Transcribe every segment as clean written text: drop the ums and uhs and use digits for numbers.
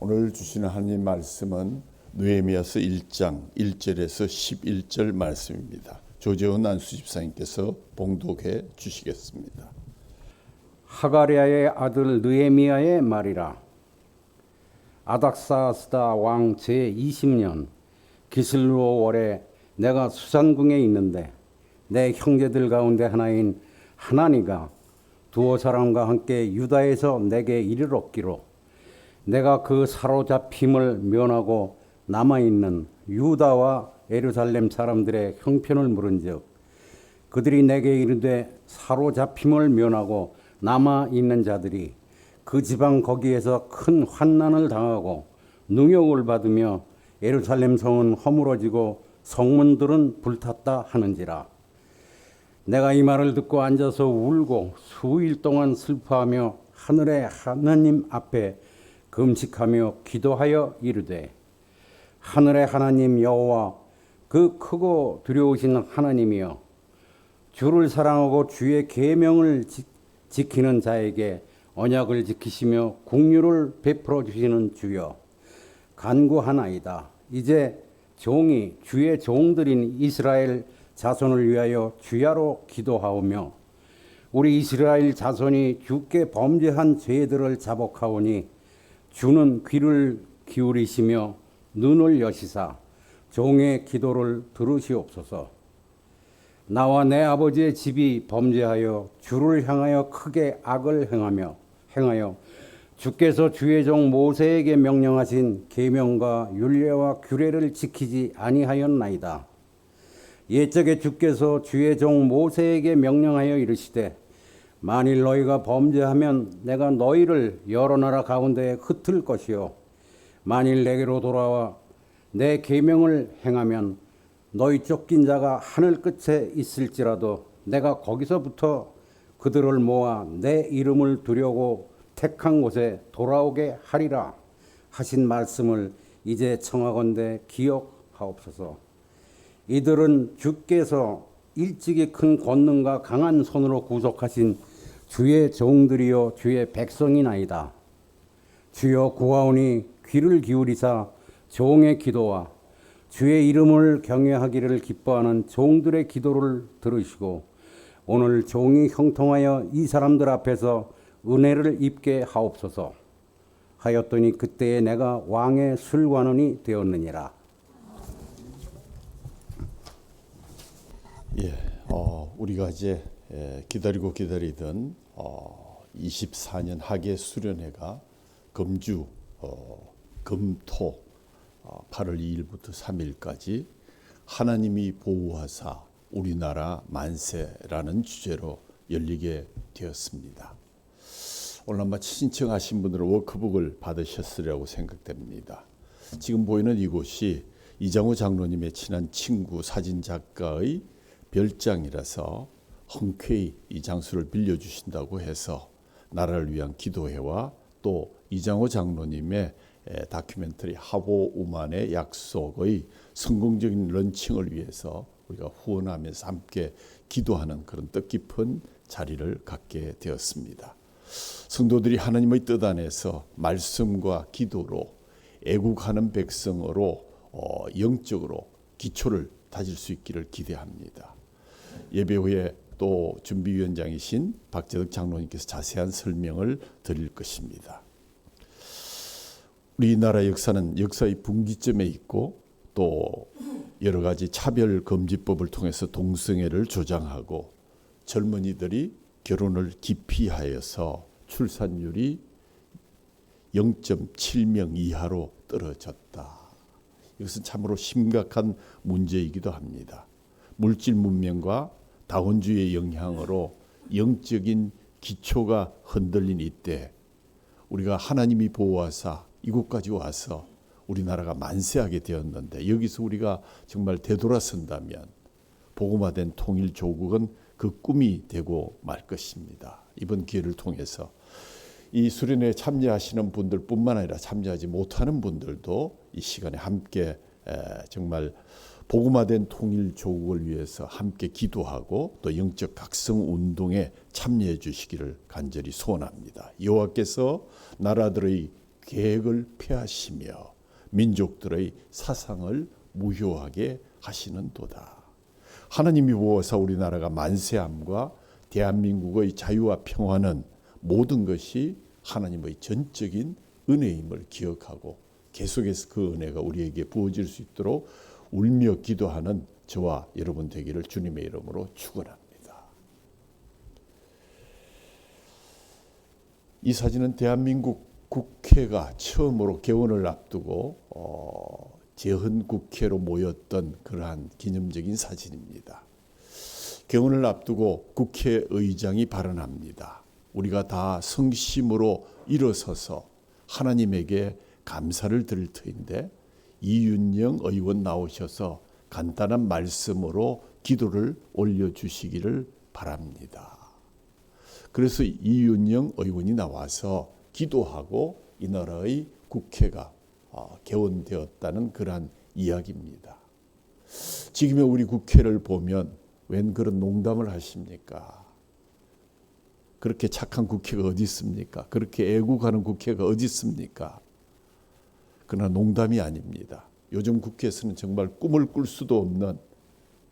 오늘 주시는 하나님 말씀은 느헤미야서 1장 1절에서 11절 말씀입니다. 조재훈 안수집사님께서 봉독해 주시겠습니다. 하가랴의 아들 느헤미야의 말이라. 아닥사스다 왕 제20년 기슬로 월에 내가 수산궁에 있는데 내 형제들 가운데 하나인 하나니가 두어 사람과 함께 유다에서 내게 이르렀기로 내가 그 사로잡힘을 면하고 남아있는 유다와 예루살렘 사람들의 형편을 물은즉 그들이 내게 이르되 사로잡힘을 면하고 남아있는 자들이 그 지방 거기에서 큰 환난을 당하고 능욕을 받으며 예루살렘 성은 허물어지고 성문들은 불탔다 하는지라. 내가 이 말을 듣고 앉아서 울고 수일 동안 슬퍼하며 하늘의 하나님 앞에 금식하며 기도하여 이르되 하늘의 하나님 여호와 그 크고 두려우신 하나님이여 주를 사랑하고 주의 계명을 지키는 자에게 언약을 지키시며 긍휼을 베풀어 주시는 주여 간구하나이다. 이제 종이 주의 종들인 이스라엘 자손을 위하여 주야로 기도하오며 우리 이스라엘 자손이 주께 범죄한 죄들을 자복하오니 주는 귀를 기울이시며 눈을 여시사 종의 기도를 들으시옵소서. 나와 내 아버지의 집이 범죄하여 주를 향하여 크게 악을 행하여 주께서 주의 종 모세에게 명령하신 계명과 율례와 규례를 지키지 아니하였나이다. 옛적에 주께서 주의 종 모세에게 명령하여 이르시되 만일 너희가 범죄하면 내가 너희를 여러 나라 가운데에 흩을 것이요 만일 내게로 돌아와 내 계명을 행하면 너희 쫓긴 자가 하늘 끝에 있을지라도 내가 거기서부터 그들을 모아 내 이름을 두려고 택한 곳에 돌아오게 하리라 하신 말씀을 이제 청하건대 기억하옵소서. 이들은 주께서 일찍이 큰 권능과 강한 손으로 구속하신 주의 종들이요 주의 백성이나이다. 주여 구하오니 귀를 기울이사 종의 기도와 주의 이름을 경외하기를 기뻐하는 종들의 기도를 들으시고 오늘 종이 형통하여 이 사람들 앞에서 은혜를 입게 하옵소서 하였더니 그때에 내가 왕의 술관원이 되었느니라. 우리가 이제 기다리던 24년 하계 수련회가 금주 금토 8월 2일부터 3일까지 하나님이 보호하사 우리나라 만세라는 주제로 열리게 되었습니다. 오늘 아마 신청하신 분들은 워크북을 받으셨으리라고 생각됩니다. 지금 보이는 이곳이 이장호 장로님의 친한 친구 사진작가의 별장이라서 흔쾌히 이 장소를 빌려주신다고 해서 나라를 위한 기도회와 또 이장호 장로님의 다큐멘터리 하보 우만의 약속의 성공적인 런칭을 위해서 우리가 후원하면서 함께 기도하는 그런 뜻깊은 자리를 갖게 되었습니다. 성도들이 하나님의 뜻 안에서 말씀과 기도로 애국하는 백성으로 영적으로 기초를 다질 수 있기를 기대합니다. 예배 후에 또 준비위원장이신 박재덕 장로님께서 자세한 설명을 드릴 것입니다. 우리나라 역사는 역사의 분기점에 있고 또 여러 가지 차별금지법을 통해서 동성애를 조장하고 젊은이들이 결혼을 기피하여서 출산율이 0.7명 이하로 떨어졌다. 이것은 참으로 심각한 문제이기도 합니다. 물질 문명과 다원주의의 영향으로 영적인 기초가 흔들린 이때 우리가 하나님이 보호하사 이곳까지 와서 우리나라가 만세하게 되었는데 여기서 우리가 정말 되돌아선다면 복음화된 통일조국은 그 꿈이 되고 말 것입니다. 이번 기회를 통해서 이 수련회에 참여하시는 분들뿐만 아니라 참여하지 못하는 분들도 이 시간에 함께 정말 복음화된 통일조국을 위해서 함께 기도하고 또 영적 각성 운동에 참여해 주시기를 간절히 소원합니다. 여호와께서 나라들의 계획을 폐하시며 민족들의 사상을 무효하게 하시는도다. 하나님이 보호사 우리나라가 만세함과 대한민국의 자유와 평화는 모든 것이 하나님의 전적인 은혜임을 기억하고 계속해서 그 은혜가 우리에게 부어질 수 있도록 울며 기도하는 저와 여러분 되기를 주님의 이름으로 축원합니다. 이 사진은 대한민국 국회가 처음으로 개원을 앞두고 재헌국회로 모였던 그러한 기념적인 사진입니다. 개원을 앞두고 국회의장이 발언합니다. 우리가 다 성심으로 일어서서 하나님에게 감사를 드릴 터인데 이윤영 의원 나오셔서 간단한 말씀으로 기도를 올려주시기를 바랍니다. 그래서 이윤영 의원이 나와서 기도하고 이 나라의 국회가 개원되었다는 그러한 이야기입니다. 지금의 우리 국회를 보면 웬 그런 농담을 하십니까? 그렇게 착한 국회가 어디 있습니까? 그렇게 애국하는 국회가 어디 있습니까? 그러나 농담이 아닙니다. 요즘 국회에서는 정말 꿈을 꿀 수도 없는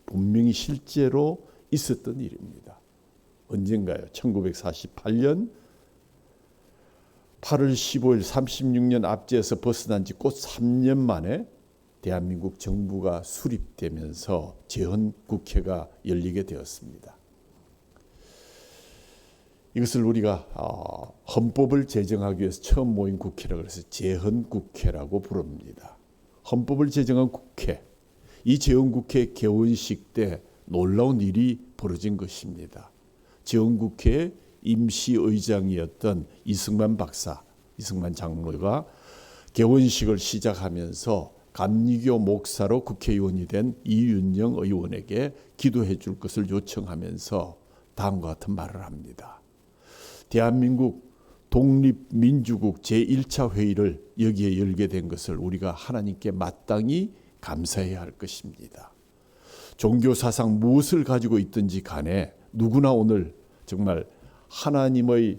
분명히 실제로 있었던 일입니다. 언젠가요? 1948년 8월 15일 36년 압제에서 벗어난 지 곧 3년 만에 대한민국 정부가 수립되면서 재헌국회가 열리게 되었습니다. 이것을 우리가 헌법을 제정하기 위해서 처음 모인 국회라고 해서 재헌국회라고 부릅니다. 헌법을 제정한 국회, 이 재헌국회 개원식 때 놀라운 일이 벌어진 것입니다. 재헌국회 임시의장이었던 이승만 박사, 이승만 장로가 개원식을 시작하면서 감리교 목사로 국회의원이 된 이윤영 의원에게 기도해 줄 것을 요청하면서 다음과 같은 말을 합니다. 대한민국 독립민주국 제1차 회의를 여기에 열게 된 것을 우리가 하나님께 마땅히 감사해야 할 것입니다. 종교사상 무엇을 가지고 있든지 간에 누구나 오늘 정말 하나님의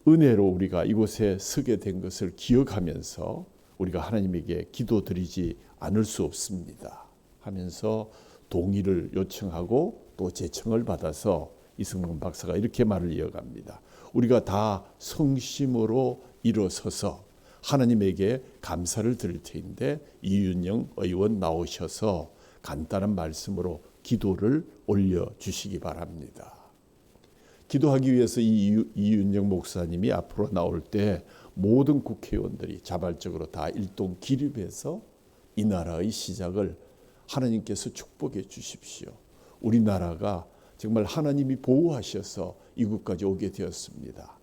은혜로 우리가 이곳에 서게 된 것을 기억하면서 우리가 하나님에게 기도드리지 않을 수 없습니다 하면서 동의를 요청하고 또 제청을 받아서 이승만 박사가 이렇게 말을 이어갑니다. 우리가 다 성심으로 일어서서 하나님에게 감사를 드릴 터인데 이윤영 의원 나오셔서 간단한 말씀으로 기도를 올려주시기 바랍니다. 기도하기 위해서 이윤영 목사님이 앞으로 나올 때 모든 국회의원들이 자발적으로 다 일동 기립해서 이 나라의 시작을 하나님께서 축복해 주십시오. 우리나라가 정말 하나님이 보호하셔서 이곳까지 오게 되었습니다.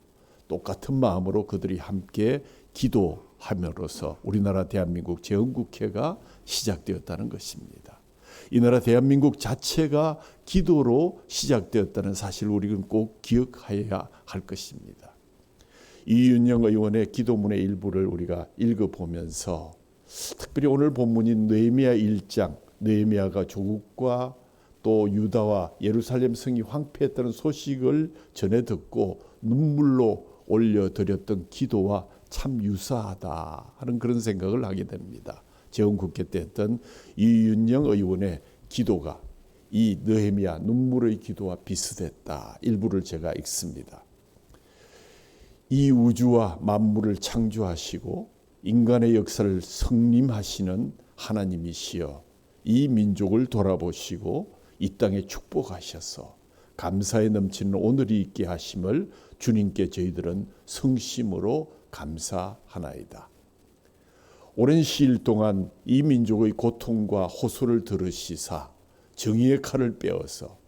똑같은 마음으로 그들이 함께 기도함으로써 우리나라 대한민국 재헌국회가 시작되었다는 것입니다. 이 나라 대한민국 자체가 기도로 시작되었다는 사실을 우리는 꼭 기억해야 할 것입니다. 이윤영 의원의 기도문의 일부를 우리가 읽어보면서 특별히 오늘 본문인 느헤미야 1장, 느헤미야가 조국과 또 유다와 예루살렘 성이 황폐했다는 소식을 전해 듣고 눈물로 올려드렸던 기도와 참 유사하다 하는 그런 생각을 하게 됩니다. 재헌국회 때 했던 이윤영 의원의 기도가 이 느헤미야 눈물의 기도와 비슷했다. 일부를 제가 읽습니다. 이 우주와 만물을 창조하시고 인간의 역사를 성림하시는 하나님이시여 이 민족을 돌아보시고 이 땅에 축복하셔서 감사에 넘치는 오늘이 있게 하심을 주님께 저희들은 성심으로 감사하나이다. 오랜 시일 동안 이 민족의 고통과 호소를 들으시사 정의의 칼을 빼어서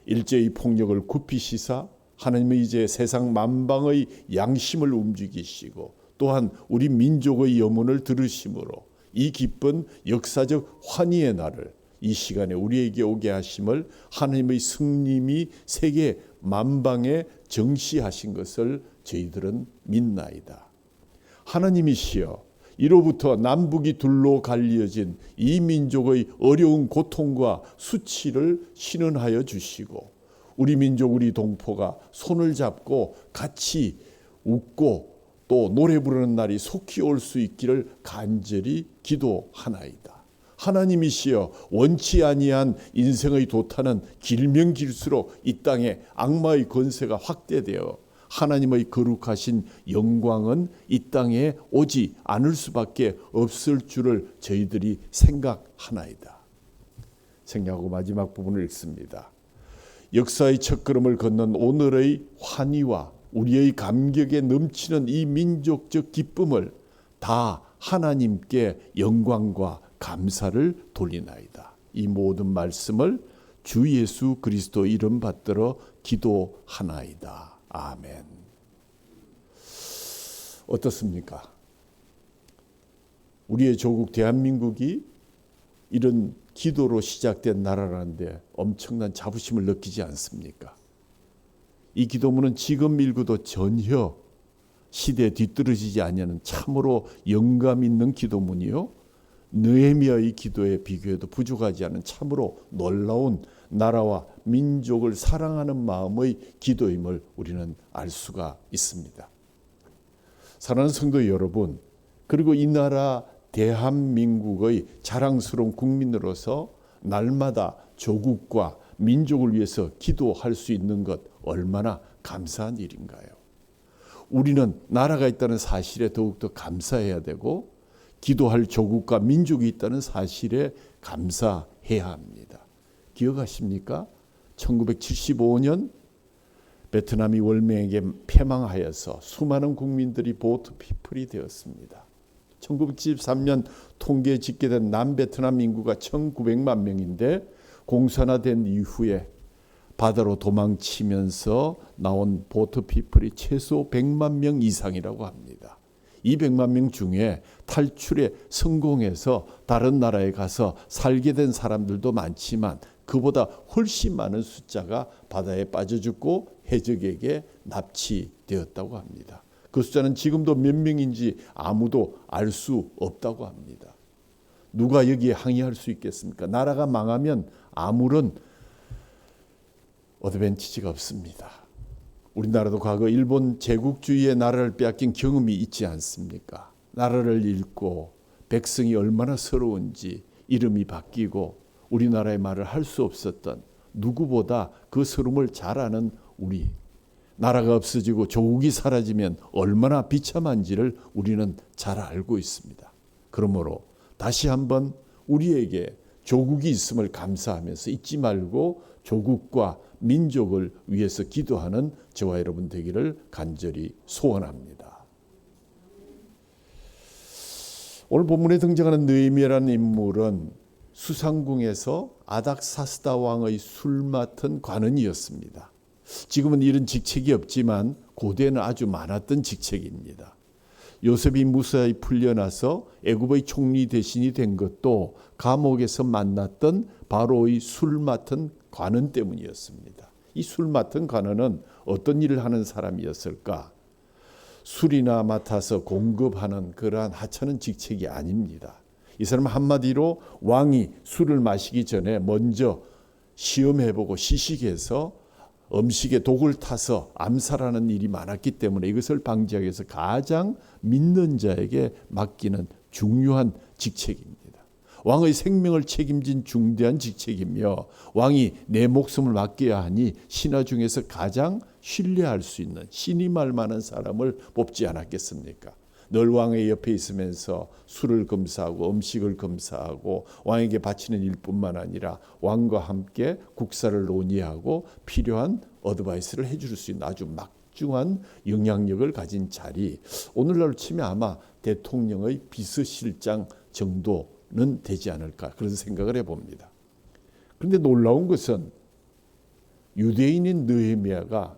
일제의 폭력을 굽히시사 하나님의 이제 세상 만방의 양심을 움직이시고 또한 우리 민족의 염원을 들으심으로 이 기쁜 역사적 환희의 날을 이 시간에 우리에게 오게 하심을 하나님의 승림이 세계 만방에 정시하신 것을 저희들은 믿나이다. 하나님이시여 이로부터 남북이 둘로 갈리어진 이 민족의 어려운 고통과 수치를 신원하여 주시고 우리 민족 우리 동포가 손을 잡고 같이 웃고 또 노래 부르는 날이 속히 올 수 있기를 간절히 기도하나이다. 하나님이시여 원치 아니한 인생의 도탄은 길면 길수록 이 땅에 악마의 권세가 확대되어 하나님의 거룩하신 영광은 이 땅에 오지 않을 수밖에 없을 줄을 저희들이 생각하나이다. 생략하고 마지막 부분을 읽습니다. 역사의 첫걸음을 걷는 오늘의 환희와 우리의 감격에 넘치는 이 민족적 기쁨을 다 하나님께 영광과 감사를 돌리나이다. 이 모든 말씀을 주 예수 그리스도 이름 받들어 기도하나이다. 아멘. 어떻습니까? 우리의 조국 대한민국이 이런 기도로 시작된 나라라는데 엄청난 자부심을 느끼지 않습니까? 이 기도문은 지금 읽어도 전혀 시대에 뒤떨어지지 아니하는 참으로 영감 있는 기도문이요. 느헤미야의 기도에 비교해도 부족하지 않은 참으로 놀라운 나라와 민족을 사랑하는 마음의 기도임을 우리는 알 수가 있습니다. 사랑하는 성도 여러분, 그리고 이 나라 대한민국의 자랑스러운 국민으로서 날마다 조국과 민족을 위해서 기도할 수 있는 것 얼마나 감사한 일인가요? 우리는 나라가 있다는 사실에 더욱더 감사해야 되고 기도할 조국과 민족이 있다는 사실에 감사해야 합니다. 기억하십니까? 1975년 베트남이 월맹에게 패망하여서 수많은 국민들이 보트 피플이 되었습니다. 1973년 통계에 집계된 남베트남 인구가 1900만 명인데 공산화된 이후에 바다로 도망치면서 나온 보트 피플이 최소 100만 명 이상이라고 합니다. 이 100만 명 중에 탈출에 성공해서 다른 나라에 가서 살게 된 사람들도 많지만 그보다 훨씬 많은 숫자가 바다에 빠져 죽고 해적에게 납치되었다고 합니다. 그 숫자는 지금도 몇 명인지 아무도 알 수 없다고 합니다. 누가 여기에 항의할 수 있겠습니까? 나라가 망하면 아무런 어드밴티지가 없습니다. 우리나라도 과거 일본 제국주의의 나라를 빼앗긴 경험이 있지 않습니까? 나라를 잃고 백성이 얼마나 서러운지 이름이 바뀌고 우리나라의 말을 할 수 없었던 누구보다 그 서름을 잘 아는 우리, 나라가 없어지고 조국이 사라지면 얼마나 비참한지를 우리는 잘 알고 있습니다. 그러므로 다시 한번 우리에게 조국이 있음을 감사하면서 잊지 말고 조국과 민족을 위해서 기도하는 저와 여러분 되기를 간절히 소원합니다. 오늘 본문에 등장하는 느헤미야라는 인물은 수상궁에서 아닥사스다 왕의 술 맡은 관원이었습니다. 지금은 이런 직책이 없지만 고대에는 아주 많았던 직책입니다. 요셉이 무사히 풀려나서 애굽의 총리 대신이 된 것도 감옥에서 만났던 바로의 술 맡은 관원 때문이었습니다. 이 술 맡은 관원은 어떤 일을 하는 사람이었을까? 술이나 맡아서 공급하는 그러한 하찮은 직책이 아닙니다. 이 사람은 한마디로 왕이 술을 마시기 전에 먼저 시험해보고 시식해서 음식에 독을 타서 암살하는 일이 많았기 때문에 이것을 방지하기 위해서 가장 믿는 자에게 맡기는 중요한 직책입니다. 왕의 생명을 책임진 중대한 직책이며 왕이 내 목숨을 맡겨야 하니 신하 중에서 가장 신뢰할 수 있는 신임할 만한 사람을 뽑지 않았겠습니까? 늘 왕의 옆에 있으면서 술을 검사하고 음식을 검사하고 왕에게 바치는 일뿐만 아니라 왕과 함께 국사를 논의하고 필요한 어드바이스를 해줄 수 있는 아주 막중한 영향력을 가진 자리, 오늘날로 치면 아마 대통령의 비서실장 정도는 되지 않을까 그런 생각을 해봅니다. 그런데 놀라운 것은 유대인인 느헤미야가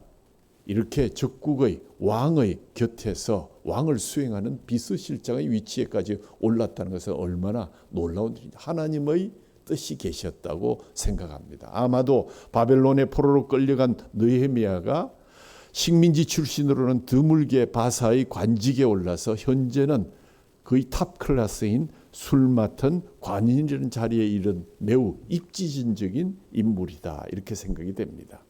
이렇게 적국의 왕의 곁에서 왕을 수행하는 비서실장의 위치에까지 올랐다는 것은 얼마나 놀라운 일입니다. 하나님의 뜻이 계셨다고 생각합니다. 아마도 바벨론의 포로로 끌려간 느헤미야가 식민지 출신으로는 드물게 바사의 관직에 올라서 현재는 거의 탑 클래스인 술 맡은 관인이라는 자리에 이른 매우 입지전적인 인물이다 이렇게 생각이 됩니다.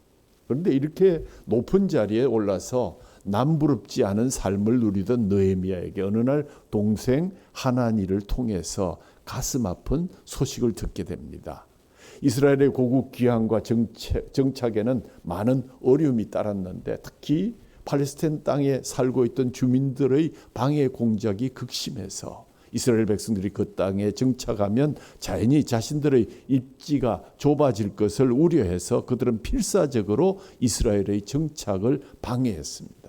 그런데 이렇게 높은 자리에 올라서 남부럽지 않은 삶을 누리던 느헤미야에게 어느 날 동생 하나니를 통해서 가슴 아픈 소식을 듣게 됩니다. 이스라엘의 고국 귀환과 정착에는 많은 어려움이 따랐는데 특히 팔레스타인 땅에 살고 있던 주민들의 방해 공작이 극심해서 이스라엘 백성들이 그 땅에 정착하면 자연히 자신들의 입지가 좁아질 것을 우려해서 그들은 필사적으로 이스라엘의 정착을 방해했습니다.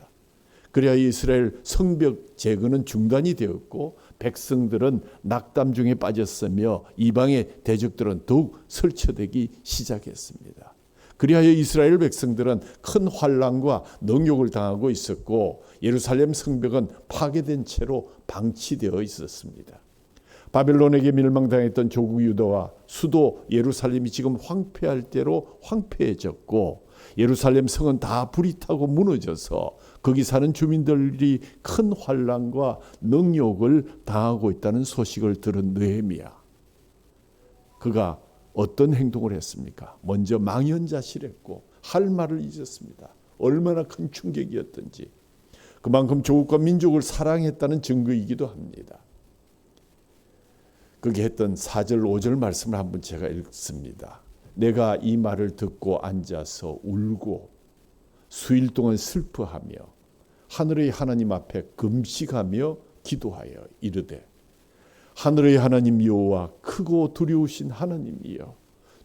그래야 이스라엘 성벽 재건은 중단이 되었고 백성들은 낙담 중에 빠졌으며 이방의 대적들은 더욱 설쳐되기 시작했습니다. 그리하여 이스라엘 백성들은 큰 환난과 능욕을 당하고 있었고 예루살렘 성벽은 파괴된 채로 방치되어 있었습니다. 바벨론에게 멸망당했던 조국 유다와 수도 예루살렘이 지금 황폐할 대로 황폐해졌고 예루살렘 성은 다 불이 타고 무너져서 거기 사는 주민들이 큰 환난과 능욕을 당하고 있다는 소식을 들은 느헤미야. 그가 어떤 행동을 했습니까? 먼저 망연자실했고 할 말을 잊었습니다. 얼마나 큰 충격이었던지. 그만큼 조국과 민족을 사랑했다는 증거이기도 합니다. 그게 했던 4절 5절 말씀을 한번 제가 읽습니다. 내가 이 말을 듣고 앉아서 울고 수일 동안 슬퍼하며 하늘의 하나님 앞에 금식하며 기도하여 이르되 하늘의 하나님 여호와 크고 두려우신 하나님이여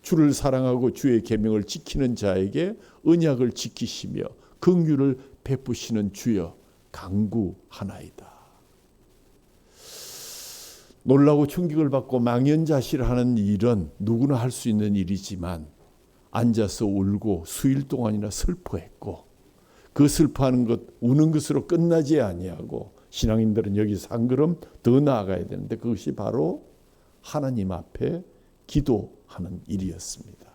주를 사랑하고 주의 계명을 지키는 자에게 언약을 지키시며 긍휼을 베푸시는 주여 간구하나이다. 놀라고 충격을 받고 망연자실하는 일은 누구나 할 수 있는 일이지만 앉아서 울고 수일 동안이나 슬퍼했고 그 슬퍼하는 것 우는 것으로 끝나지 아니하고 신앙인들은 여기서 한 걸음 더 나아가야 되는데 그것이 바로 하나님 앞에 기도하는 일이었습니다.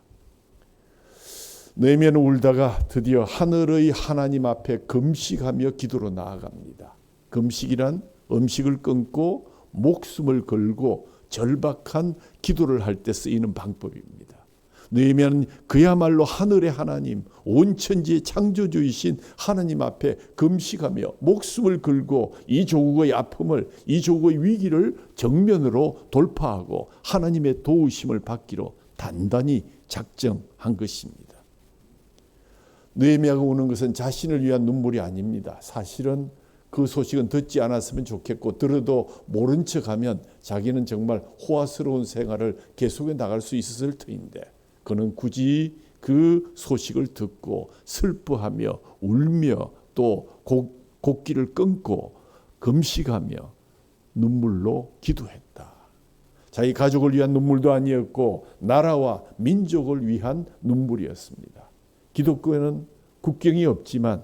느헤미야는 울다가 드디어 하늘의 하나님 앞에 금식하며 기도로 나아갑니다. 금식이란 음식을 끊고 목숨을 걸고 절박한 기도를 할 때 쓰이는 방법입니다. 느헤미야는 그야말로 하늘의 하나님, 온 천지의 창조주이신 하나님 앞에 금식하며 목숨을 걸고 이 조국의 아픔을, 이 조국의 위기를 정면으로 돌파하고 하나님의 도우심을 받기로 단단히 작정한 것입니다. 느헤미야가 우는 것은 자신을 위한 눈물이 아닙니다. 사실은 그 소식은 듣지 않았으면 좋겠고 들어도 모른 척하면 자기는 정말 호화스러운 생활을 계속해 나갈 수 있었을 터인데 그는 굳이 그 소식을 듣고 슬퍼하며 울며 또 곡기를 끊고 금식하며 눈물로 기도했다. 자기 가족을 위한 눈물도 아니었고 나라와 민족을 위한 눈물이었습니다. 기독교에는 국경이 없지만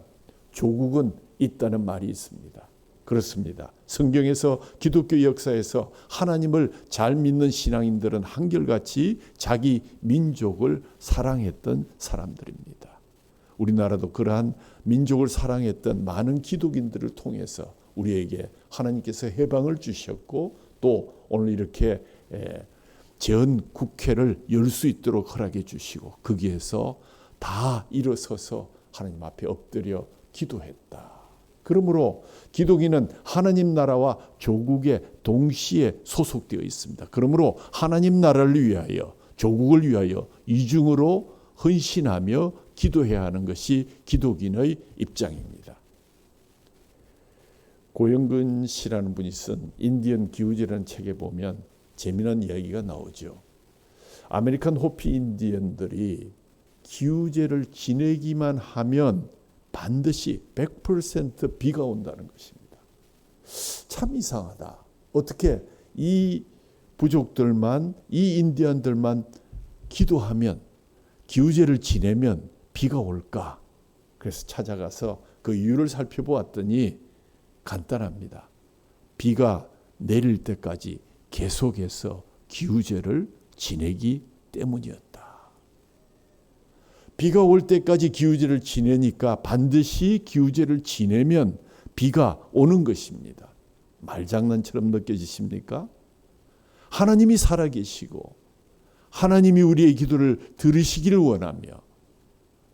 조국은 있다는 말이 있습니다. 그렇습니다. 성경에서 기독교 역사에서 하나님을 잘 믿는 신앙인들은 한결같이 자기 민족을 사랑했던 사람들입니다. 우리나라도 그러한 민족을 사랑했던 많은 기독인들을 통해서 우리에게 하나님께서 해방을 주셨고 또 오늘 이렇게 전 국회를 열 수 있도록 허락해 주시고 거기에서 다 일어서서 하나님 앞에 엎드려 기도했다. 그러므로 기독인은 하나님 나라와 조국에 동시에 소속되어 있습니다. 그러므로 하나님 나라를 위하여 조국을 위하여 이중으로 헌신하며 기도해야 하는 것이 기독인의 입장입니다. 고영근 씨라는 분이 쓴 인디언 기우제라는 책에 보면 재미난 이야기가 나오죠. 아메리칸 호피 인디언들이 기우제를 지내기만 하면 반드시 100% 비가 온다는 것입니다. 참 이상하다. 어떻게 이 부족들만, 이 인디언들만 기도하면, 기우제를 지내면 비가 올까? 그래서 찾아가서 그 이유를 살펴보았더니 간단합니다. 비가 내릴 때까지 계속해서 기우제를 지내기 때문이었다. 비가 올 때까지 기우제를 지내니까 반드시 기우제를 지내면 비가 오는 것입니다. 말장난처럼 느껴지십니까? 하나님이 살아계시고 하나님이 우리의 기도를 들으시기를 원하며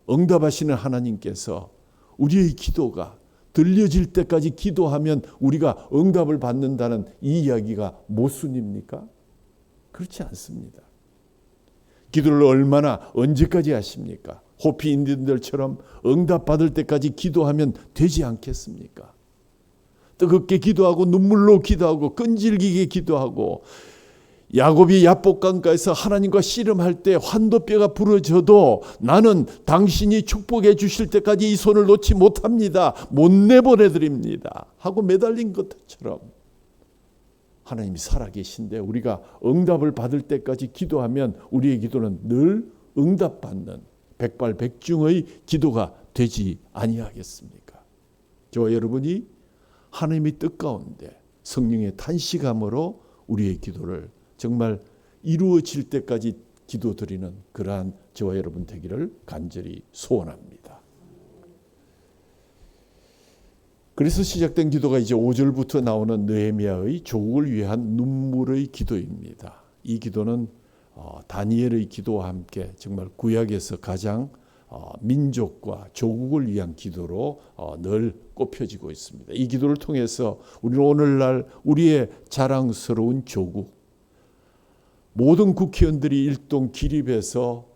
응답하시는 하나님께서 우리의 기도가 들려질 때까지 기도하면 우리가 응답을 받는다는 이 이야기가 모순입니까? 그렇지 않습니다. 기도를 얼마나 언제까지 하십니까? 호피 인디언들처럼 응답받을 때까지 기도하면 되지 않겠습니까? 뜨겁게 기도하고 눈물로 기도하고 끈질기게 기도하고 야곱이 야복강가에서 하나님과 씨름할 때 환도뼈가 부러져도 나는 당신이 축복해 주실 때까지 이 손을 놓지 못합니다. 못 내보내드립니다. 하고 매달린 것처럼 하나님이 살아계신데 우리가 응답을 받을 때까지 기도하면 우리의 기도는 늘 응답받는 백발백중의 기도가 되지 아니하겠습니까? 저와 여러분이 하나님의 뜻 가운데 성령의 탄식함으로 우리의 기도를 정말 이루어질 때까지 기도드리는 그러한 저와 여러분 되기를 간절히 소원합니다. 그래서 시작된 기도가 이제 5절부터 나오는 느헤미야의 조국을 위한 눈물의 기도입니다. 이 기도는 다니엘의 기도와 함께 정말 구약에서 가장 민족과 조국을 위한 기도로 늘 꼽혀지고 있습니다. 이 기도를 통해서 우리는 오늘날 우리의 자랑스러운 조국, 모든 국회의원들이 일동 기립해서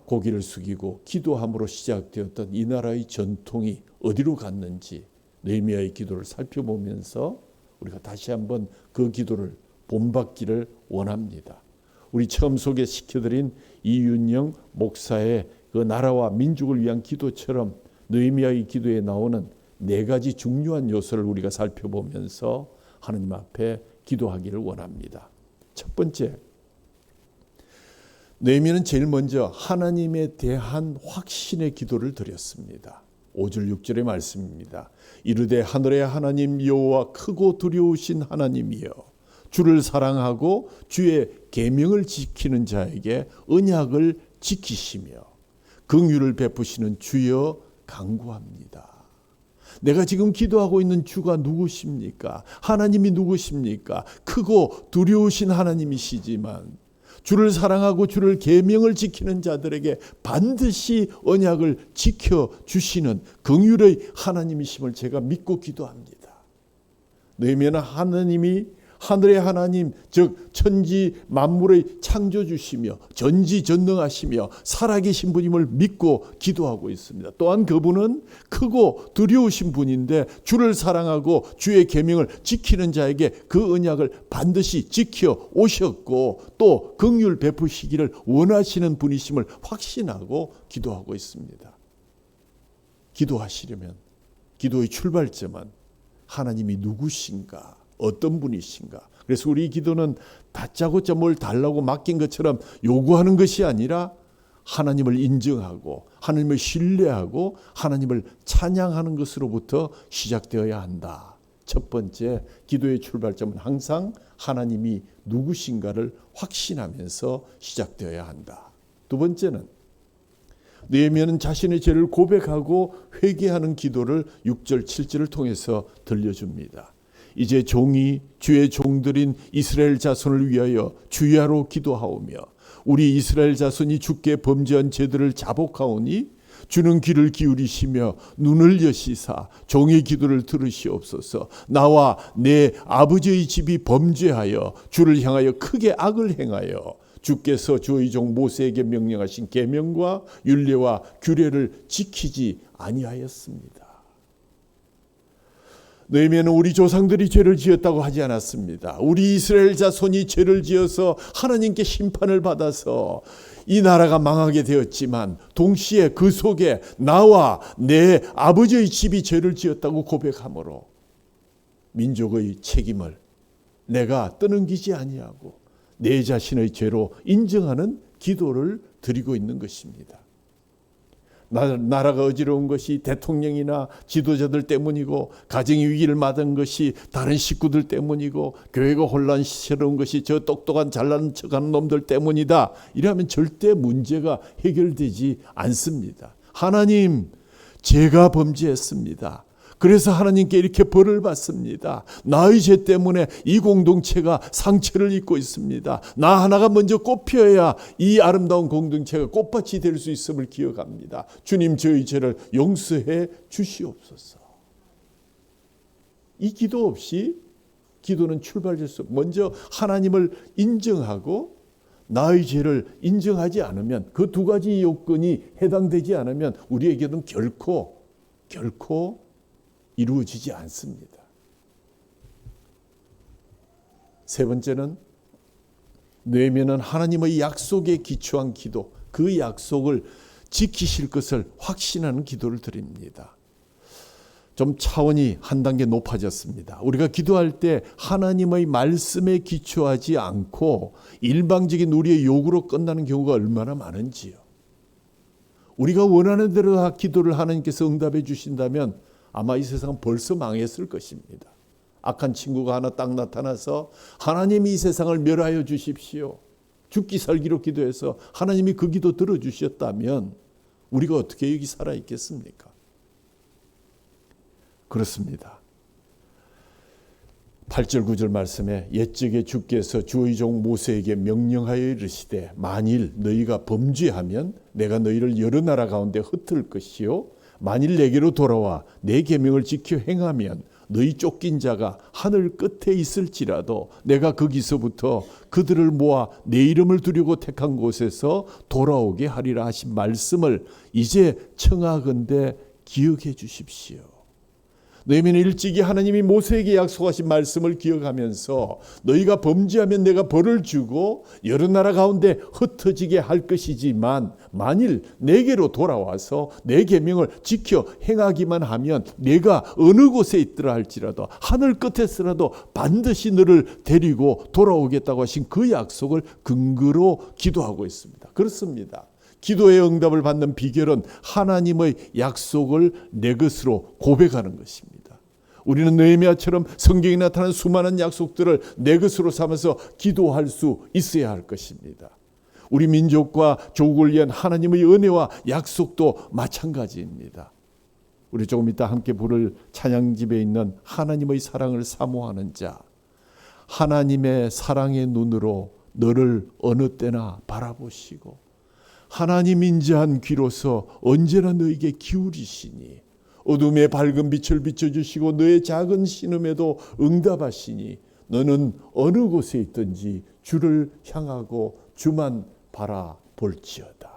고개를 숙이고 기도함으로 시작되었던 이 나라의 전통이 어디로 갔는지 느헤미야의 기도를 살펴보면서 우리가 다시 한번 그 기도를 본받기를 원합니다. 우리 처음 소개시켜드린 이윤영 목사의 그 나라와 민족을 위한 기도처럼 느헤미야의 기도에 나오는 네 가지 중요한 요소를 우리가 살펴보면서 하나님 앞에 기도하기를 원합니다. 첫 번째, 느헤미야는 제일 먼저 하나님에 대한 확신의 기도를 드렸습니다. 5절 6절의 말씀입니다. 이르되 하늘의 하나님 여호와 크고 두려우신 하나님이여 주를 사랑하고 주의 계명을 지키는 자에게 언약을 지키시며 긍휼을 베푸시는 주여 간구합니다. 내가 지금 기도하고 있는 주가 누구십니까? 하나님이 누구십니까? 크고 두려우신 하나님이시지만 주를 사랑하고 주를 계명을 지키는 자들에게 반드시 언약을 지켜주시는 긍휼의 하나님이심을 제가 믿고 기도합니다. 느헤미야는 하나님이 하늘의 하나님 즉 천지 만물의 창조주시며 전지전능하시며 살아계신 분임을 믿고 기도하고 있습니다. 또한 그분은 크고 두려우신 분인데 주를 사랑하고 주의 계명을 지키는 자에게 그 언약을 반드시 지켜 오셨고 또 긍휼 베푸시기를 원하시는 분이심을 확신하고 기도하고 있습니다. 기도하시려면 기도의 출발점은 하나님이 누구신가? 어떤 분이신가? 그래서 우리 기도는 다짜고짜 뭘 달라고 맡긴 것처럼 요구하는 것이 아니라 하나님을 인정하고 하나님을 신뢰하고 하나님을 찬양하는 것으로부터 시작되어야 한다. 첫 번째 기도의 출발점은 항상 하나님이 누구신가를 확신하면서 시작되어야 한다. 두 번째는 느헤미야는 자신의 죄를 고백하고 회개하는 기도를 6절 7절을 통해서 들려줍니다. 이제 종이 주의 종들인 이스라엘 자손을 위하여 주야로 기도하오며 우리 이스라엘 자손이 주께 범죄한 죄들을 자복하오니 주는 귀를 기울이시며 눈을 여시사 종의 기도를 들으시옵소서. 나와 내 아버지의 집이 범죄하여 주를 향하여 크게 악을 행하여 주께서 주의 종 모세에게 명령하신 계명과 율례와 규례를 지키지 아니하였습니다. 느헤미야는 우리 조상들이 죄를 지었다고 하지 않았습니다. 우리 이스라엘 자손이 죄를 지어서 하나님께 심판을 받아서 이 나라가 망하게 되었지만 동시에 그 속에 나와 내 아버지의 집이 죄를 지었다고 고백하므로 민족의 책임을 내가 떠넘기지 아니하고 내 자신의 죄로 인정하는 기도를 드리고 있는 것입니다. 나라가 어지러운 것이 대통령이나 지도자들 때문이고 가정이 위기를 맞은 것이 다른 식구들 때문이고 교회가 혼란스러운 것이 저 똑똑한 잘난 척하는 놈들 때문이다. 이러면 절대 문제가 해결되지 않습니다. 하나님, 제가 범죄했습니다. 그래서 하나님께 이렇게 벌을 받습니다. 나의 죄 때문에 이 공동체가 상처를 입고 있습니다. 나 하나가 먼저 꽃피어야 이 아름다운 공동체가 꽃밭이 될 수 있음을 기억합니다. 주님, 저희 죄를 용서해 주시옵소서. 이 기도 없이 기도는 출발될 수 없고 먼저 하나님을 인정하고 나의 죄를 인정하지 않으면 그 두 가지 요건이 해당되지 않으면 우리에게는 결코 이루어지지 않습니다. 세 번째는 느헤미야는 하나님의 약속에 기초한 기도, 그 약속을 지키실 것을 확신하는 기도를 드립니다. 좀 차원이 한 단계 높아졌습니다. 우리가 기도할 때 하나님의 말씀에 기초하지 않고 일방적인 우리의 요구로 끝나는 경우가 얼마나 많은지요. 우리가 원하는 대로 다 기도를 하나님께서 응답해 주신다면 아마 이 세상은 벌써 망했을 것입니다. 악한 친구가 하나 딱 나타나서 하나님이 이 세상을 멸하여 주십시오. 죽기 살기로 기도해서 하나님이 그 기도 들어주셨다면 우리가 어떻게 여기 살아있겠습니까? 그렇습니다. 8절 9절 말씀에 옛적에 주께서 주의 종 모세에게 명령하여 이르시되 만일 너희가 범죄하면 내가 너희를 여러 나라 가운데 흩을 것이요 만일 내게로 돌아와 내 계명을 지켜 행하면 너희 쫓긴 자가 하늘 끝에 있을지라도 내가 거기서부터 그들을 모아 내 이름을 두려고 택한 곳에서 돌아오게 하리라 하신 말씀을 이제 청하건대 기억해 주십시오. 느헤미야는 일찍이 하나님이 모세에게 약속하신 말씀을 기억하면서 너희가 범죄하면 내가 벌을 주고 여러 나라 가운데 흩어지게 할 것이지만 만일 내게로 돌아와서 내 계명을 지켜 행하기만 하면 내가 어느 곳에 있더라 할지라도 하늘 끝에서라도 반드시 너를 데리고 돌아오겠다고 하신 그 약속을 근거로 기도하고 있습니다. 그렇습니다. 기도의 응답을 받는 비결은 하나님의 약속을 내 것으로 고백하는 것입니다. 우리는 느헤미야처럼 성경에 나타난 수많은 약속들을 내 것으로 삼아서 기도할 수 있어야 할 것입니다. 우리 민족과 조국을 위한 하나님의 은혜와 약속도 마찬가지입니다. 우리 조금 이따 함께 부를 찬양집에 있는 하나님의 사랑을 사모하는 자, 하나님의 사랑의 눈으로 너를 어느 때나 바라보시고 하나님 인자한 귀로서 언제나 너에게 기울이시니 어둠의 밝은 빛을 비춰주시고 너의 작은 신음에도 응답하시니 너는 어느 곳에 있든지 주를 향하고 주만 바라볼지어다.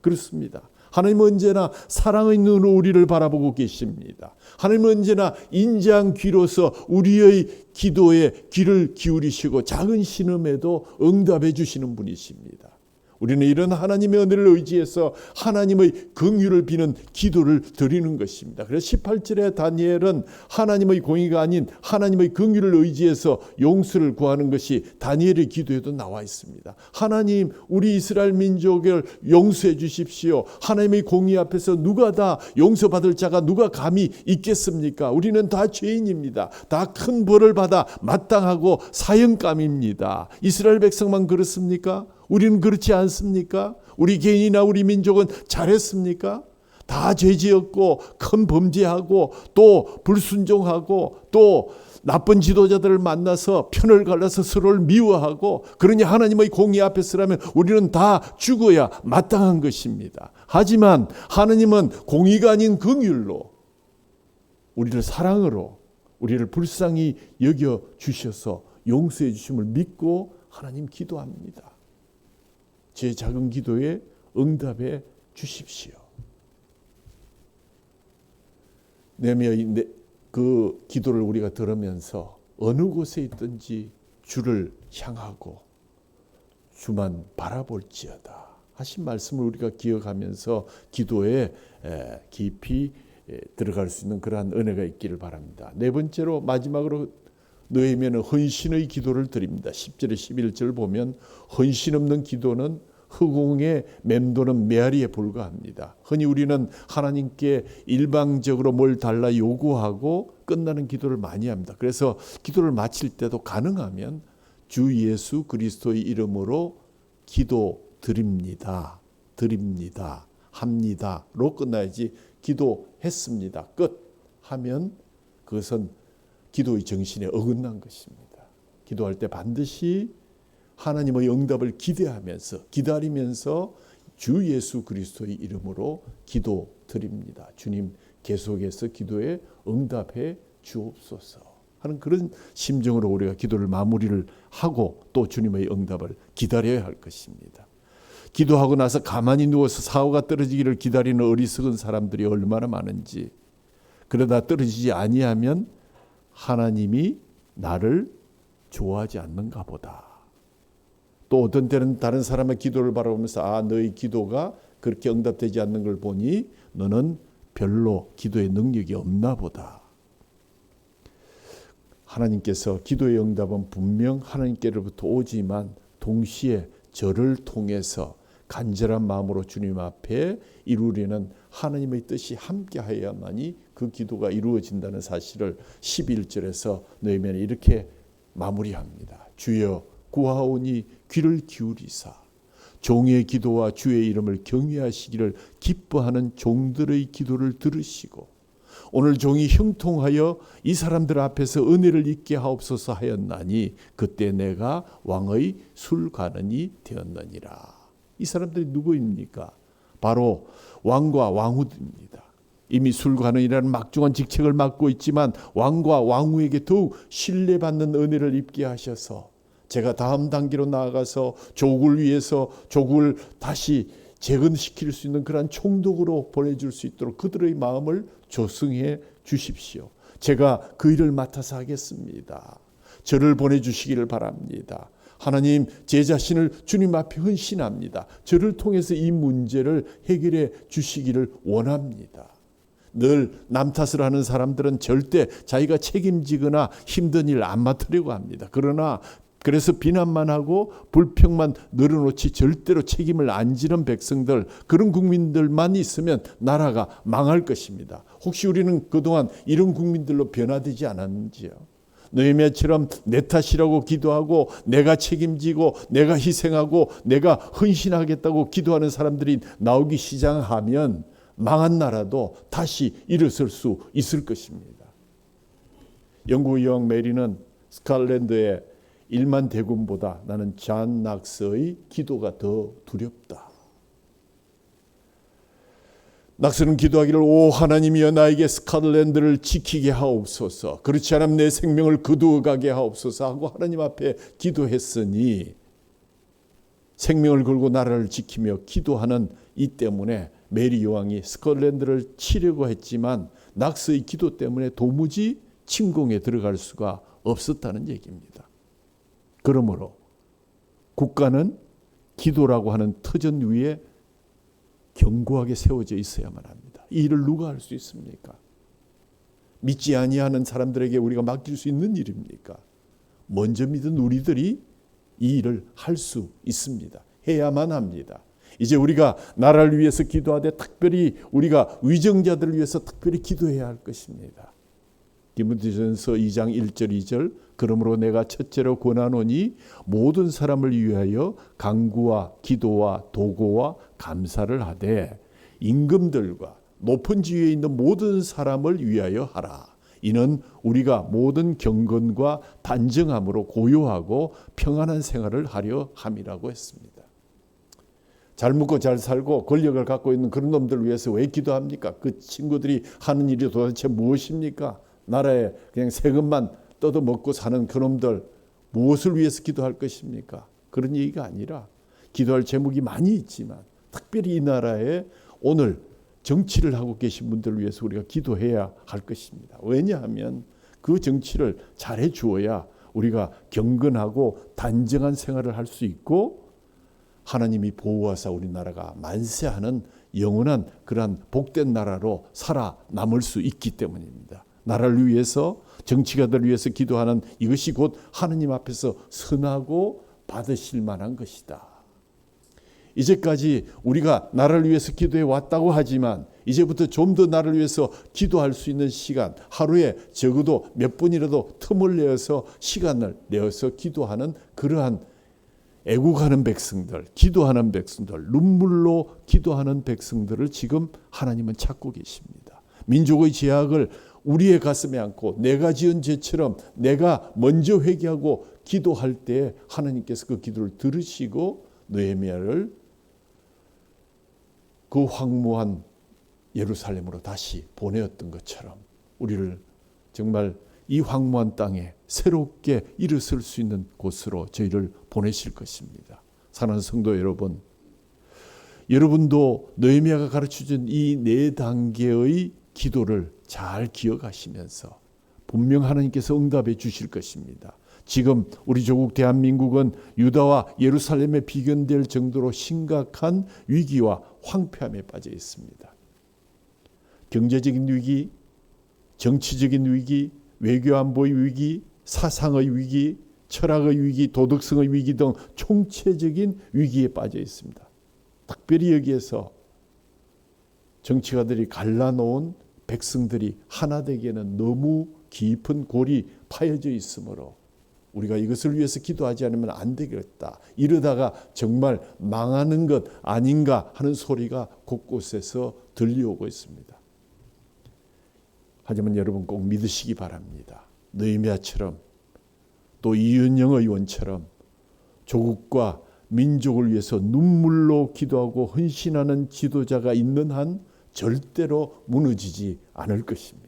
그렇습니다. 하나님은 언제나 사랑의 눈으로 우리를 바라보고 계십니다. 하나님은 언제나 인자한 귀로서 우리의 기도에 귀를 기울이시고 작은 신음에도 응답해 주시는 분이십니다. 우리는 이런 하나님의 은혜를 의지해서 하나님의 긍휼을 비는 기도를 드리는 것입니다. 그래서 18절에 다니엘은 하나님의 공의가 아닌 하나님의 긍휼을 의지해서 용서를 구하는 것이 다니엘의 기도에도 나와 있습니다. 하나님, 우리 이스라엘 민족을 용서해 주십시오. 하나님의 공의 앞에서 누가 다 용서받을 자가 누가 감히 있겠습니까? 우리는 다 죄인입니다. 다 큰 벌을 받아 마땅하고 사형감입니다. 이스라엘 백성만 그렇습니까? 우리는 그렇지 않습니까? 우리 개인이나 우리 민족은 잘했습니까? 다 죄지었고 큰 범죄하고 또 불순종하고 또 나쁜 지도자들을 만나서 편을 갈라서 서로를 미워하고 그러니 하나님의 공의 앞에 서라면 우리는 다 죽어야 마땅한 것입니다. 하지만 하나님은 공의가 아닌 긍휼로 우리를 사랑으로 우리를 불쌍히 여겨 주셔서 용서해 주심을 믿고 하나님 기도합니다. 제 작은 기도에 응답해 주십시오. 느헤미야의 그 기도를 우리가 들으면서 어느 곳에 있든지 주를 향하고 주만 바라볼지어다 하신 말씀을 우리가 기억하면서 기도에 깊이 들어갈 수 있는 그러한 은혜가 있기를 바랍니다. 네 번째로 마지막으로 느헤미야는 헌신의 기도를 드립니다. 10절에 11절 보면 헌신 없는 기도는 허공에 맴도는 메아리에 불과합니다. 흔히 우리는 하나님께 일방적으로 뭘 달라 요구하고 끝나는 기도를 많이 합니다. 그래서 기도를 마칠 때도 가능하면 주 예수 그리스도의 이름으로 기도 드립니다. 합니다로 끝나야지 기도했습니다. 끝 하면 그것은 기도의 정신에 어긋난 것입니다. 기도할 때 반드시 하나님의 응답을 기대하면서 기다리면서 주 예수 그리스도의 이름으로 기도드립니다. 주님 계속해서 기도에 응답해 주옵소서. 하는 그런 심정으로 우리가 기도를 마무리를 하고 또 주님의 응답을 기다려야 할 것입니다. 기도하고 나서 가만히 누워서 사고가 떨어지기를 기다리는 어리석은 사람들이 얼마나 많은지, 그러다 떨어지지 아니하면 하나님이 나를 좋아하지 않는가 보다. 또 어떤 때는 다른 사람의 기도를 바라보면서 너의 기도가 그렇게 응답되지 않는 걸 보니 너는 별로 기도의 능력이 없나 보다. 하나님께서 기도의 응답은 분명 하나님께로부터 오지만 동시에 저를 통해서 간절한 마음으로 주님 앞에 이루려는 하나님의 뜻이 함께하여야만이 그 기도가 이루어진다는 사실을 11절에서 느헤미야는 이렇게 마무리합니다. 주여 구하오니 귀를 기울이사 종의 기도와 주의 이름을 경외하시기를 기뻐하는 종들의 기도를 들으시고 오늘 종이 형통하여 이 사람들 앞에서 은혜를 잊게 하옵소서 하였나니 그때 내가 왕의 술관원이 되었느니라. 이 사람들이 누구입니까? 바로 왕과 왕후입니다. 이미 술관원이라는 막중한 직책을 맡고 있지만 왕과 왕후에게 더욱 신뢰받는 은혜를 입게 하셔서 제가 다음 단계로 나아가서 조국을 위해서 조국을 다시 재건시킬 수 있는 그러한 총독으로 보내줄 수 있도록 그들의 마음을 조성해 주십시오. 제가 그 일을 맡아서 하겠습니다. 저를 보내주시기를 바랍니다. 하나님, 제 자신을 주님 앞에 헌신합니다. 저를 통해서 이 문제를 해결해 주시기를 원합니다. 늘 남 탓을 하는 사람들은 절대 자기가 책임지거나 힘든 일 안 맡으려고 합니다. 그래서 비난만 하고 불평만 늘어놓지 절대로 책임을 안 지는 백성들, 그런 국민들만 있으면 나라가 망할 것입니다. 혹시 우리는 그동안 이런 국민들로 변화되지 않았는지요? 느헤미야처럼 내 탓이라고 기도하고 내가 책임지고 내가 희생하고 내가 헌신하겠다고 기도하는 사람들이 나오기 시작하면 망한 나라도 다시 일어설 수 있을 것입니다. 영국 여왕 메리는 스칼랜드의 1만 대군보다 나는 잔 낙서의 기도가 더 두렵다. 낙서는 기도하기를 오 하나님이여 나에게 스칼랜드를 지키게 하옵소서. 그렇지 않으면 내 생명을 거두어 가게 하옵소서 하고 하나님 앞에 기도했으니 생명을 걸고 나라를 지키며 기도하는 이 때문에 메리 여왕이 스칼랜드를 치려고 했지만 낙서의 기도 때문에 도무지 침공에 들어갈 수가 없었다는 얘기입니다. 그러므로 국가는 기도라고 하는 터전 위에 견고하게 세워져 있어야만 합니다. 이 일을 누가 할 수 있습니까? 믿지 아니하는 사람들에게 우리가 맡길 수 있는 일입니까? 먼저 믿은 우리들이 이 일을 할 수 있습니다. 해야만 합니다. 이제 우리가 나라를 위해서 기도하되 특별히 우리가 위정자들을 위해서 특별히 기도해야 할 것입니다. 디모데전서 2장 1절 2절 그러므로 내가 첫째로 권하노니 모든 사람을 위하여 간구와 기도와 도고와 감사를 하되 임금들과 높은 지위에 있는 모든 사람을 위하여 하라. 이는 우리가 모든 경건과 단정함으로 고요하고 평안한 생활을 하려 함이라고 했습니다. 잘 먹고 잘 살고 권력을 갖고 있는 그런 놈들 위해서 왜 기도합니까? 그 친구들이 하는 일이 도대체 무엇입니까? 나라에 그냥 세금만 뜯어 먹고 사는 그놈들 무엇을 위해서 기도할 것입니까? 그런 얘기가 아니라 기도할 제목이 많이 있지만 특별히 이 나라에 오늘 정치를 하고 계신 분들을 위해서 우리가 기도해야 할 것입니다. 왜냐하면 그 정치를 잘해 주어야 우리가 경건하고 단정한 생활을 할 수 있고 하나님이 보호하사 우리나라가 만세하는 영원한 그러한 복된 나라로 살아남을 수 있기 때문입니다. 나라를 위해서 정치가들을 위해서 기도하는 이것이 곧 하나님 앞에서 선하고 받으실 만한 것이다. 이제까지 우리가 나라를 위해서 기도해 왔다고 하지만 이제부터 좀 더 나라를 위해서 기도할 수 있는 시간, 하루에 적어도 몇 분이라도 틈을 내어서 시간을 내어서 기도하는 그러한 애국하는 백성들, 기도하는 백성들, 눈물로 기도하는 백성들을 지금 하나님은 찾고 계십니다. 민족의 죄악을 우리의 가슴에 안고 내가 지은 죄처럼 내가 먼저 회개하고 기도할 때 하나님께서 그 기도를 들으시고 느헤미야를 그 황무한 예루살렘으로 다시 보내었던 것처럼 우리를 정말 이 황무한 땅에 새롭게 일어설 수 있는 곳으로 저희를 보내실 것입니다. 사랑하는 성도 여러분, 여러분도 느헤미야가 가르쳐준 이 4단계의 기도를 잘 기억하시면서 분명 하나님께서 응답해 주실 것입니다. 지금 우리 조국 대한민국은 유다와 예루살렘에 비견될 정도로 심각한 위기와 황폐함에 빠져 있습니다. 경제적인 위기, 정치적인 위기, 외교 안보의 위기, 사상의 위기, 철학의 위기, 도덕성의 위기 등 총체적인 위기에 빠져 있습니다. 특별히 여기에서 정치가들이 갈라놓은 백성들이 하나 되기에는 너무 깊은 골이 파여져 있으므로 우리가 이것을 위해서 기도하지 않으면 안 되겠다. 이러다가 정말 망하는 것 아닌가 하는 소리가 곳곳에서 들려오고 있습니다. 하지만 여러분 꼭 믿으시기 바랍니다. 느헤미야처럼 또 이은영 의원처럼 조국과 민족을 위해서 눈물로 기도하고 헌신하는 지도자가 있는 한 절대로 무너지지 않을 것입니다.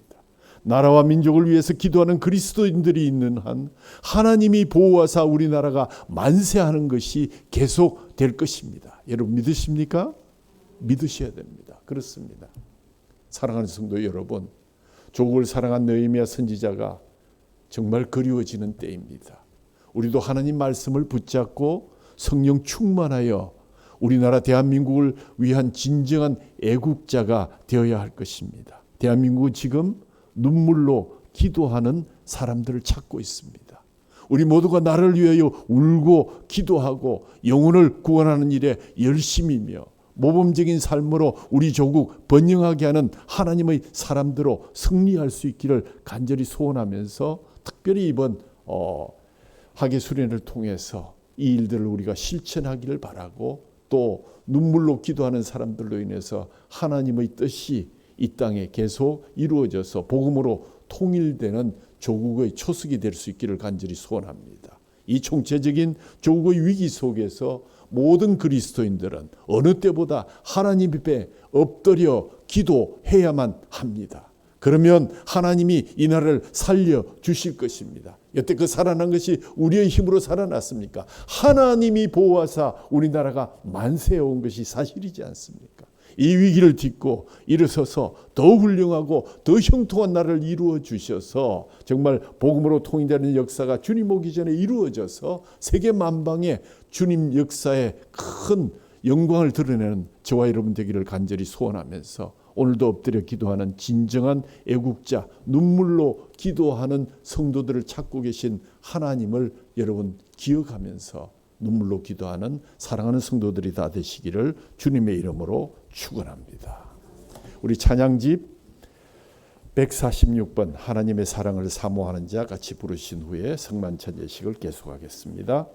나라와 민족을 위해서 기도하는 그리스도인들이 있는 한 하나님이 보호하사 우리나라가 만세하는 것이 계속될 것입니다. 여러분 믿으십니까? 믿으셔야 됩니다. 그렇습니다. 사랑하는 성도 여러분, 조국을 사랑한 느헤미야 선지자가 정말 그리워지는 때입니다. 우리도 하나님 말씀을 붙잡고 성령 충만하여 우리나라 대한민국을 위한 진정한 애국자가 되어야 할 것입니다. 대한민국은 지금 눈물로 기도하는 사람들을 찾고 있습니다. 우리 모두가 나를 위하여 울고 기도하고 영혼을 구원하는 일에 열심이며 모범적인 삶으로 우리 조국 번영하게 하는 하나님의 사람들로 승리할 수 있기를 간절히 소원하면서 특별히 이번 학예 수련을 통해서 이 일들을 우리가 실천하기를 바라고 또 눈물로 기도하는 사람들로 인해서 하나님의 뜻이 이 땅에 계속 이루어져서 복음으로 통일되는 조국의 초석이 될 수 있기를 간절히 소원합니다. 이 총체적인 조국의 위기 속에서 모든 그리스도인들은 어느 때보다 하나님 앞에 엎드려 기도해야만 합니다. 그러면 하나님이 이 나라를 살려주실 것입니다. 여태 그 살아난 것이 우리의 힘으로 살아났습니까? 하나님이 보호하사 우리나라가 만세해 온 것이 사실이지 않습니까? 이 위기를 딛고 일어서서 더 훌륭하고 더 형통한 나라를 이루어 주셔서 정말 복음으로 통일되는 역사가 주님 오기 전에 이루어져서 세계 만방에 주님 역사의 큰 영광을 드러내는 저와 여러분 되기를 간절히 소원하면서 오늘도 엎드려 기도하는 진정한 애국자, 눈물로 기도하는 성도들을 찾고 계신 하나님을 여러분 기억하면서 눈물로 기도하는 사랑하는 성도들이 다 되시기를 주님의 이름으로 축원합니다. 우리 찬양집 146번 하나님의 사랑을 사모하는 자 같이 부르신 후에 성만찬 예식을 계속하겠습니다.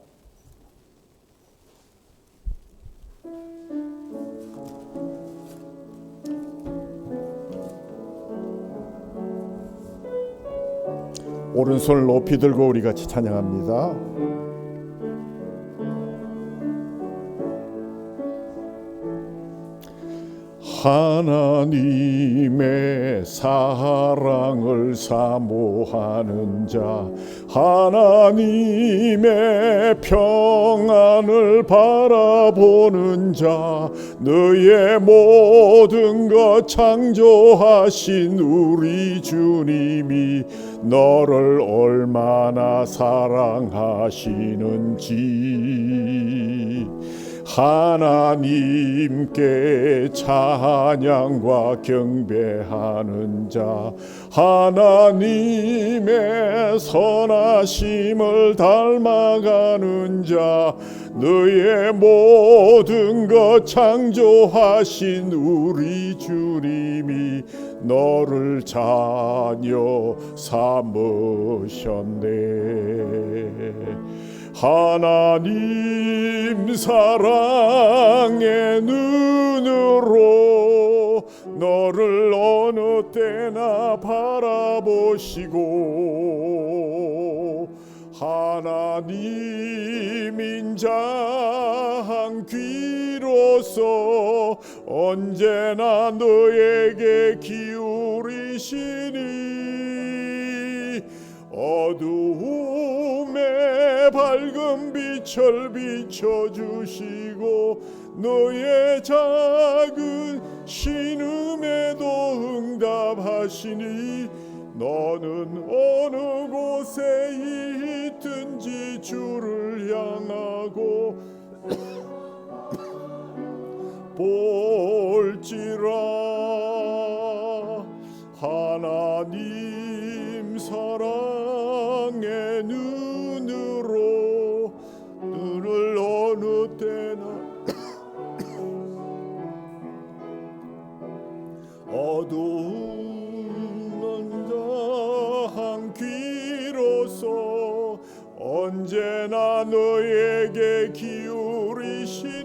오른손을 높이 들고 우리 같이 찬양합니다. 하나님의 사랑을 사모하는 자, 하나님의 평안을 바라보는 자, 너의 모든 것 창조하신 우리 주님이 너를 얼마나 사랑하시는지 하나님께 찬양과 경배하는 자, 하나님의 선하심을 닮아가는 자, 너의 모든 것 창조하신 우리 주님이 너를 자녀 삼으셨네. 하나님 사랑의 눈으로 너를 어느 때나 바라보시고 하나님 인자한 귀로서 언제나 너에게 기울이시니 어두움에 밝은 빛을 비춰주시고 너의 작은 신음에도 응답하시니 너는 어느 곳에 있든지 주를 향하고 볼지라. 하나님 사랑의 눈으로 눈을 어느 때나 어두운 자한 귀로서 언제나 너에게 기울이시니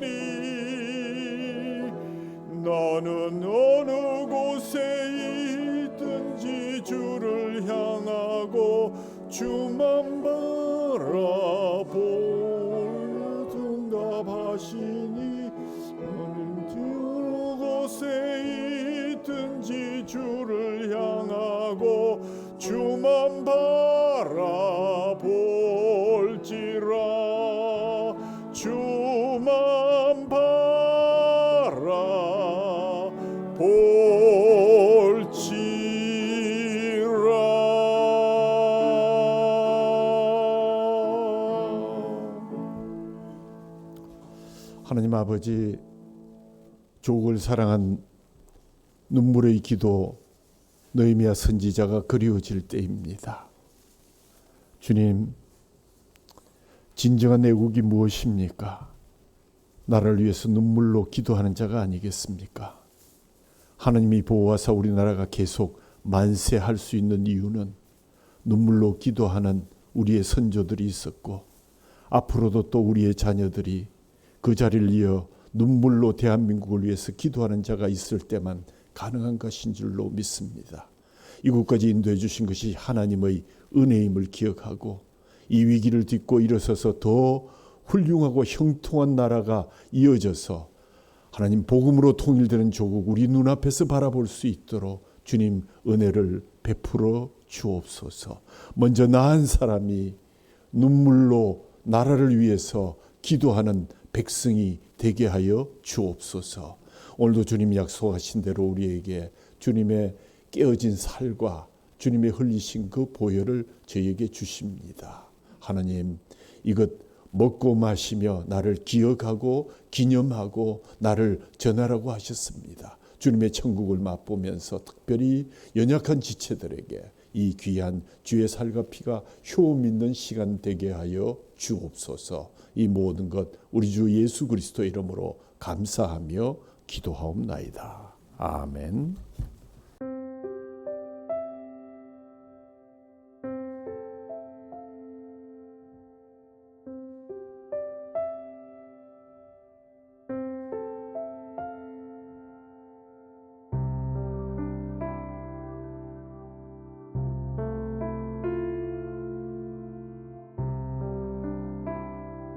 너는 어느 곳에 있든지 주를 향하고 주만 바라볼 응답하시니 너는 어느 곳에 있든지 주를 향하고 주만 바라볼지라. 주만 하나님 아버지, 조국을 사랑한 눈물의 기도 느헤미야 선지자가 그리워질 때입니다. 주님, 진정한 애국이 무엇입니까? 나라를 위해서 눈물로 기도하는 자가 아니겠습니까? 하나님이 보호하사 우리나라가 계속 만세할 수 있는 이유는 눈물로 기도하는 우리의 선조들이 있었고 앞으로도 또 우리의 자녀들이 그 자리를 이어 눈물로 대한민국을 위해서 기도하는 자가 있을 때만 가능한 것인 줄로 믿습니다. 이곳까지 인도해 주신 것이 하나님의 은혜임을 기억하고 이 위기를 딛고 일어서서 더 훌륭하고 형통한 나라가 이어져서 하나님 복음으로 통일되는 조국 우리 눈앞에서 바라볼 수 있도록 주님 은혜를 베풀어 주옵소서. 먼저 나은 사람이 눈물로 나라를 위해서 기도하는 백성이 되게 하여 주옵소서. 오늘도 주님 약속하신 대로 우리에게 주님의 깨어진 살과 주님의 흘리신 그 보혈을 저희에게 주십니다. 하나님, 이것 먹고 마시며 나를 기억하고 기념하고 나를 전하라고 하셨습니다. 주님의 천국을 맛보면서 특별히 연약한 지체들에게 이 귀한 주의 살과 피가 효험 있는 시간 되게 하여 주옵소서. 이 모든 것 우리 주 예수 그리스도 이름으로 감사하며 기도하옵나이다. 아멘.